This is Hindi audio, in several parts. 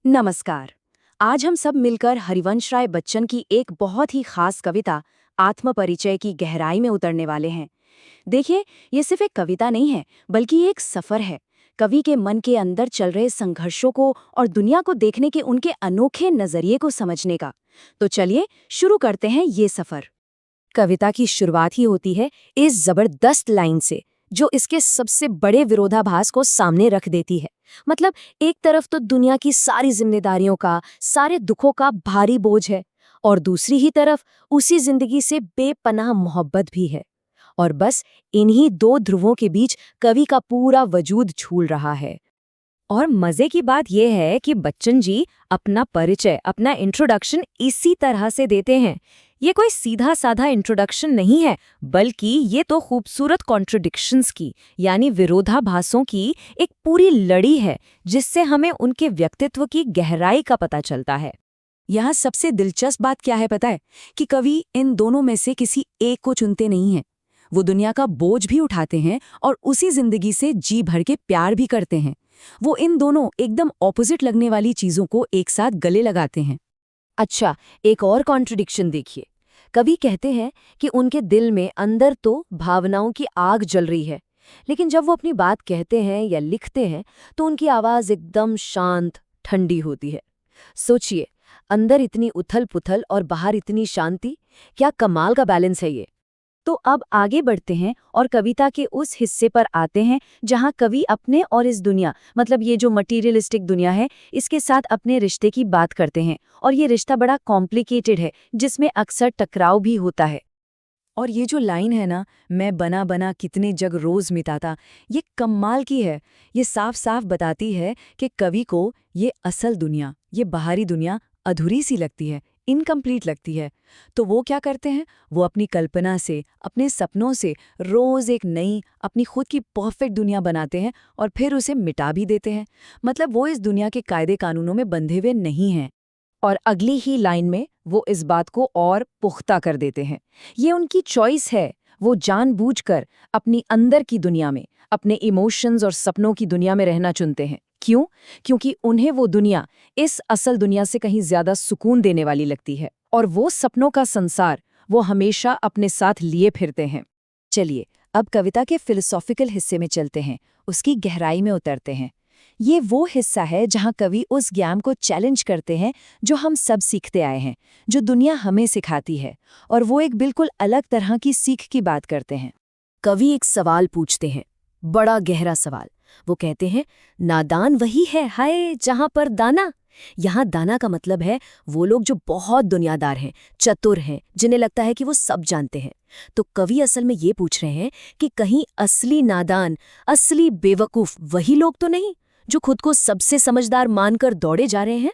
नमस्कार। आज हम सब मिलकर हरिवंश राय बच्चन की एक बहुत ही खास कविता आत्मपरिचय की गहराई में उतरने वाले हैं। देखिए, ये सिर्फ एक कविता नहीं है, बल्कि एक सफर है। कवि के मन के अंदर चल रहे संघर्षों को और दुनिया को देखने के उनके अनोखे नजरिए को समझने का। तो चलिए शुरू करते हैं ये सफर। कविता की शुरुआत ही होती है इस जबरदस्त लाइन से, जो इसके सबसे बड़े विरोधाभास को सामने रख देती है। मतलब, एक तरफ तो दुनिया की सारी जिम्मेदारियों का, सारे दुखों का भारी बोझ है, और दूसरी ही तरफ उसी जिंदगी से बेपनाह मोहब्बत भी है। और बस इन्हीं दो ध्रुवों के बीच कवि का पूरा वजूद झूल रहा है। और मजे की बात यह है कि बच्चन जी अपना परिचय, अपना इंट्रोडक्शन इसी तरह से देते हैं। ये कोई सीधा साधा इंट्रोडक्शन नहीं है, बल्कि ये तो खूबसूरत कॉन्ट्रडिक्शंस की, यानी विरोधाभासों की एक पूरी लड़ी है, जिससे हमें उनके व्यक्तित्व की गहराई का पता चलता है। यहाँ सबसे दिलचस्प बात क्या है पता है? कि कवि इन दोनों में से किसी एक को चुनते नहीं हैं। वो दुनिया का बोझ भी उठाते हैं और उसी जिंदगी से जी भर के प्यार भी करते हैं। वो इन दोनों एकदम ऑपोजिट लगने वाली चीजों को एक साथ गले लगाते हैं। अच्छा, एक और कॉन्ट्रडिक्शन देखिए। कवि कहते हैं कि उनके दिल में अंदर तो भावनाओं की आग जल रही है, लेकिन जब वो अपनी बात कहते हैं या लिखते हैं तो उनकी आवाज एकदम शांत, ठंडी होती है। सोचिए, अंदर इतनी उथल-पुथल और बाहर इतनी शांति। क्या कमाल का बैलेंस है ये। तो अब आगे बढ़ते हैं और कविता के उस हिस्से पर आते हैं जहां कवि अपने और इस दुनिया, मतलब ये जो मटीरियलिस्टिक दुनिया है, इसके साथ अपने रिश्ते की बात करते हैं। और ये रिश्ता बड़ा कॉम्प्लिकेटेड है, जिसमें अक्सर टकराव भी होता है। और ये जो लाइन है ना, मैं बना बना कितने जग रोज मिटाता, ये कमाल की है। ये साफ साफ बताती है कि कवि को ये असल दुनिया, ये बाहरी दुनिया अधूरी सी लगती है, इनकम्प्लीट लगती है। तो वो क्या करते हैं? वो अपनी कल्पना से, अपने सपनों से रोज एक नई, अपनी खुद की परफेक्ट दुनिया बनाते हैं और फिर उसे मिटा भी देते हैं। मतलब वो इस दुनिया के कायदे कानूनों में बंधे हुए नहीं हैं। और अगली ही लाइन में वो इस बात को और पुख्ता कर देते हैं। ये उनकी चॉइस है। वो जानबूझकर अपनी अंदर की दुनिया में, अपने इमोशंस और सपनों की दुनिया में रहना चुनते हैं। क्यों? क्योंकि उन्हें वो दुनिया इस असल दुनिया से कहीं ज्यादा सुकून देने वाली लगती है। और वो सपनों का संसार वो हमेशा अपने साथ लिए फिरते हैं। चलिए, अब कविता के फिलोसॉफिकल हिस्से में चलते हैं, उसकी गहराई में उतरते हैं। ये वो हिस्सा है जहां कवि उस ज्ञान को चैलेंज करते हैं जो हम सब सीखते आए हैं, जो दुनिया हमें सिखाती है। और वो एक बिल्कुल अलग तरह की सीख की बात करते हैं। कवि एक सवाल पूछते हैं, बड़ा गहरा सवाल। वो कहते हैं, नादान वही है हाय जहां पर दाना। यहाँ दाना का मतलब है वो लोग जो बहुत दुनियादार हैं, चतुर हैं, जिन्हें लगता है कि वो सब जानते हैं। तो कवि असल में ये पूछ रहे हैं कि कहीं असली नादान, असली बेवकूफ वही लोग तो नहीं जो खुद को सबसे समझदार मानकर दौड़े जा रहे हैं।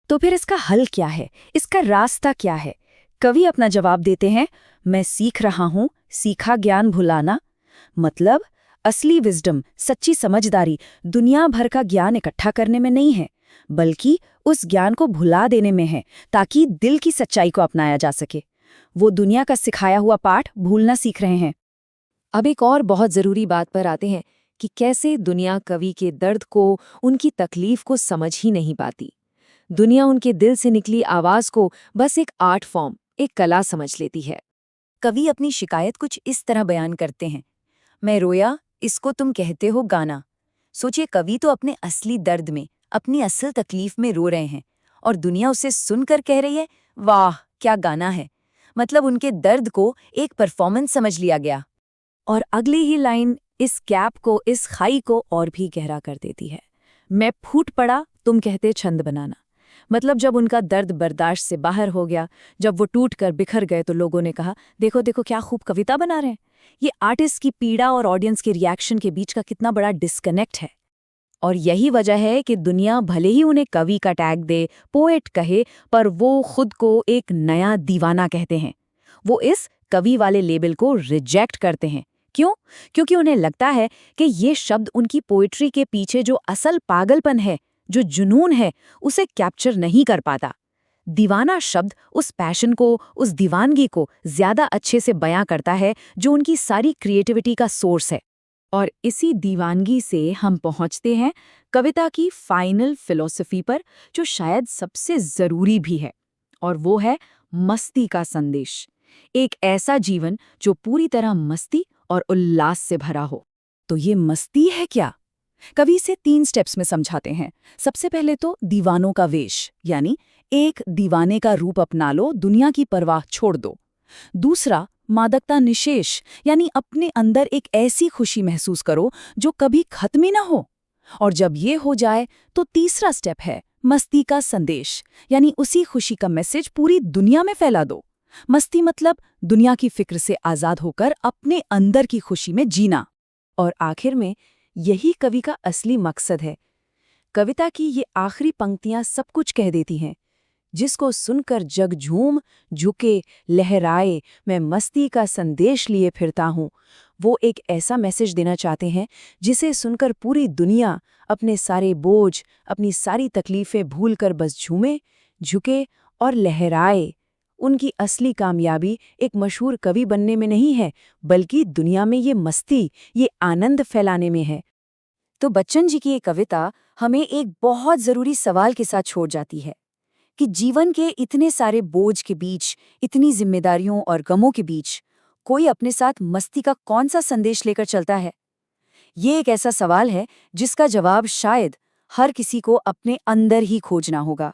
तो फिर इसका हल क्या है? इसका रास्ता क्या है? कवि अपना जवाब देते हैं, मैं सीख रहा हूं सीखा ज्ञान भुलाना। मतलब, असली विजडम, सच्ची समझदारी दुनिया भर का ज्ञान इकट्ठा करने में नहीं है, बल्कि उस ज्ञान को भुला देने में है, ताकि दिल की सच्चाई को अपनाया जा सके। वो दुनिया का सिखाया हुआ पाठ भूलना सीख रहे हैं। अब एक और बहुत जरूरी बात पर आते हैं कि कैसे दुनिया कवि के दर्द को, उनकी तकलीफ को समझ ही नहीं पाती। दुनिया उनके दिल से निकली आवाज को बस एक आर्ट फॉर्म, एक कला समझ लेती है। कवि अपनी शिकायत कुछ इस तरह बयान करते हैं, मैं रोया, इसको तुम कहते हो गाना। सोचिए, कवि तो अपने असली दर्द में, अपनी असल तकलीफ में रो रहे हैं, और दुनिया उसे सुनकर कह रही है, वाह क्या गाना है। मतलब उनके दर्द को एक परफॉर्मेंस समझ लिया गया। और अगली ही लाइन इस गैप को, इस खाई को और भी गहरा कर देती है, मैं फूट पड़ा, तुम कहते छंद बनाना। मतलब जब उनका दर्द बर्दाश्त से बाहर हो गया, जब वो टूट कर बिखर गए, तो लोगों ने कहा, देखो देखो क्या खूब कविता बना रहे हैं। ये आर्टिस्ट की पीड़ा और ऑडियंस के रिएक्शन के बीच का कितना बड़ा डिस्कनेक्ट है। और यही वजह है कि दुनिया भले ही उन्हें कवि का टैग दे, पोएट कहे, पर वो खुद को एक नया दीवाना कहते हैं। वो इस कवि वाले लेबल को रिजेक्ट करते हैं। क्यों? क्योंकि उन्हें लगता है कि ये शब्द उनकी पोएट्री के पीछे जो असल पागलपन है, जो जुनून है, उसे कैप्चर नहीं कर पाता। दीवाना शब्द उस पैशन को, उस दीवानगी को ज्यादा अच्छे से बयां करता है जो उनकी सारी क्रिएटिविटी का सोर्स है। और इसी दीवानगी से हम पहुंचते हैं कविता की फाइनल फिलॉसफी पर, जो शायद सबसे जरूरी भी है, और वो है मस्ती का संदेश। एक ऐसा जीवन जो पूरी तरह मस्ती और उल्लास से भरा हो। तो ये मस्ती है क्या? कवि इसे 3 स्टेप्स में समझाते हैं। सबसे पहले तो दीवानों का वेश, यानी एक दीवाने का रूप अपना लो, दुनिया की परवाह छोड़ दो। दूसरा, मादकता निशेष, यानी अपने अंदर एक ऐसी खुशी महसूस करो जो कभी खत्म ही ना हो। और जब ये हो जाए तो तीसरा स्टेप है मस्ती का संदेश, यानी उसी खुशी का मैसेज पूरी दुनिया में फैला दो। मस्ती मतलब दुनिया की फिक्र से आजाद होकर अपने अंदर की खुशी में जीना। और आखिर में यही कवि का असली मकसद है। कविता की ये आखिरी पंक्तियां सब कुछ कह देती हैं। जिसको सुनकर जग झूम झुके लहराए, मैं मस्ती का संदेश लिए फिरता हूँ। वो एक ऐसा मैसेज देना चाहते हैं जिसे सुनकर पूरी दुनिया अपने सारे बोझ, अपनी सारी तकलीफें भूलकर बस झूमे, झुके और लहराए। उनकी असली कामयाबी एक मशहूर कवि बनने में नहीं है, बल्कि दुनिया में ये मस्ती, ये आनंद फैलाने में है। तो बच्चन जी की ये कविता हमें एक बहुत ज़रूरी सवाल के साथ छोड़ जाती है कि जीवन के इतने सारे बोझ के बीच, इतनी जिम्मेदारियों और गमों के बीच, कोई अपने साथ मस्ती का कौन सा संदेश लेकर चलता है? ये एक ऐसा सवाल है जिसका जवाब शायद हर किसी को अपने अंदर ही खोजना होगा।